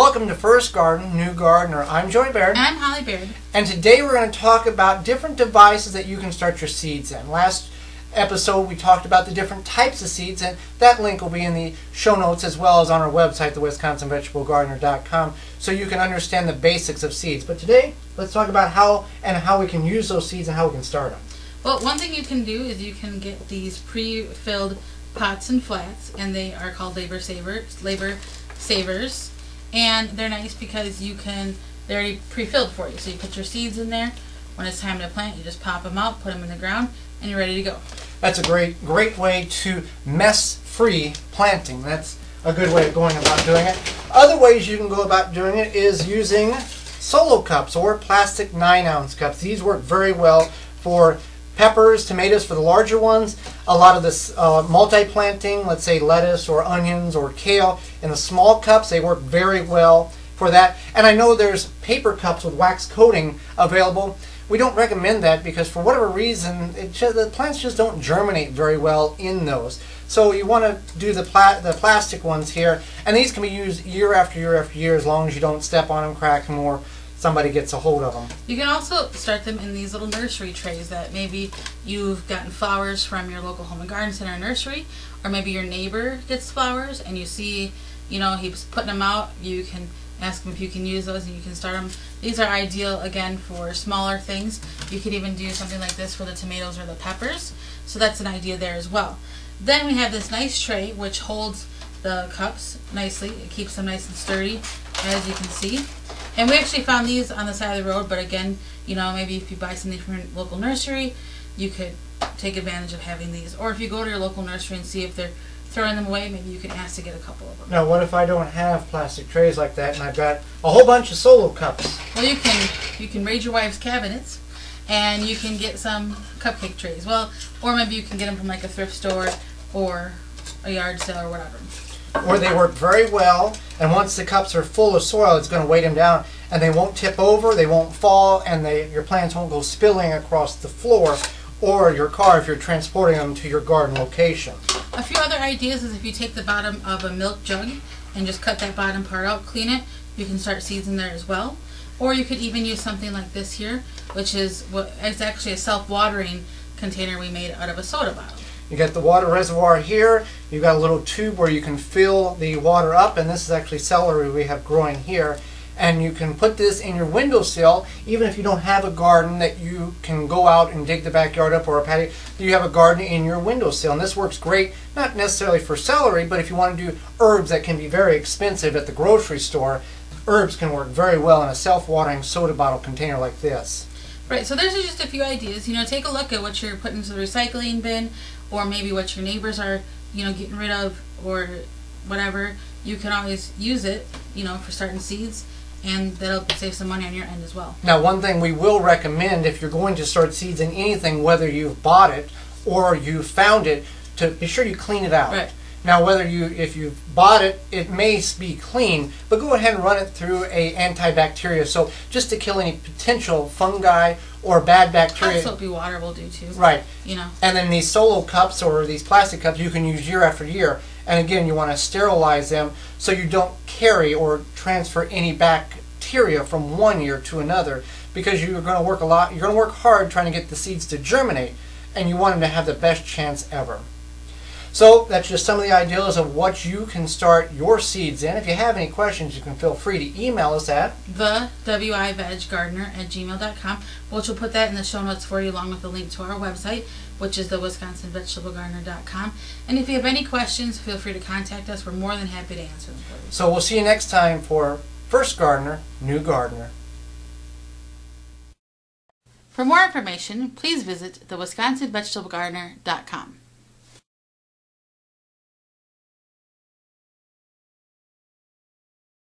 Welcome to First Garden, New Gardener. I'm Joey Baird. And I'm Holly Baird. And today we're going to talk about different devices that you can start your seeds in. Last episode we talked about the different types of seeds, and that link will be in the show notes as well as on our website, thewiveggardener.com, so you can understand the basics of seeds. But today, let's talk about how we can use those seeds and how we can start them. Well, one thing you can do is you can get these pre-filled pots and flats, and they are called labor savers, and they're nice because they're already pre-filled for you. So you put your seeds in there. When it's time to plant, you just pop them out, put them in the ground, and you're ready to go. That's a great way to mess-free planting. That's a good way of going about doing it. Other ways you can go about doing it is using solo cups or plastic 9-ounce cups. These work very well for peppers, tomatoes for the larger ones. A lot of this multi-planting, let's say lettuce or onions or kale, in the small cups, they work very well for that. And I know there's paper cups with wax coating available. We don't recommend that because for whatever reason, the plants just don't germinate very well in those. So you want to do the plastic ones here, and these can be used year after year after year as long as you don't step on them, crack them, or somebody gets a hold of them. You can also start them in these little nursery trays that maybe you've gotten flowers from your local home and garden center nursery, or maybe your neighbor gets flowers and you see, he's putting them out. You can ask him if you can use those and you can start them. These are ideal, again, for smaller things. You could even do something like this for the tomatoes or the peppers. So that's an idea there as well. Then we have this nice tray which holds the cups nicely. It keeps them nice and sturdy, as you can see. And we actually found these on the side of the road, but again, maybe if you buy something from your local nursery, you could take advantage of having these. Or if you go to your local nursery and see if they're throwing them away, maybe you can ask to get a couple of them. Now, what if I don't have plastic trays like that and I've got a whole bunch of solo cups? Well, you can raid your wife's cabinets and you can get some cupcake trays. Well, or maybe you can get them from like a thrift store or a yard sale or whatever. Or they work very well, and once the cups are full of soil, it's going to weight them down, and they won't tip over, they won't fall, and your plants won't go spilling across the floor or your car if you're transporting them to your garden location. A few other ideas is if you take the bottom of a milk jug and just cut that bottom part out, clean it, you can start seeds in there as well. Or you could even use something like this here, which is it's actually a self-watering container we made out of a soda bottle. You got the water reservoir here. You've got a little tube where you can fill the water up, and this is actually celery we have growing here. And you can put this in your windowsill, even if you don't have a garden that you can go out and dig the backyard up or a patio. You have a garden in your windowsill, and this works great, not necessarily for celery, but if you want to do herbs that can be very expensive at the grocery store, herbs can work very well in a self-watering soda bottle container like this. Right, so there's just a few ideas. Take a look at what you're putting into the recycling bin, or maybe what your neighbors are, getting rid of, or whatever. You can always use it, for starting seeds, and that'll save some money on your end as well. Now, one thing we will recommend if you're going to start seeds in anything, whether you've bought it or you found it, to be sure you clean it out. Right. Now, if you've bought it, it may be clean, but go ahead and run it through a antibacterial soap just to kill any potential fungi or bad bacteria. Hot soapy water will do too. Right. And then these solo cups or these plastic cups you can use year after year. And again, you want to sterilize them so you don't carry or transfer any bacteria from one year to another, because you're going to work a lot. You're going to work hard trying to get the seeds to germinate, and you want them to have the best chance ever. So that's just some of the ideas of what you can start your seeds in. If you have any questions, you can feel free to email us at thewiveggardener@gmail.com, which we'll put that in the show notes for you along with a link to our website, which is thewiveggardener.com. And if you have any questions, feel free to contact us. We're more than happy to answer them for you. So we'll see you next time for First Gardener, New Gardener. For more information, please visit thewiveggardener.com.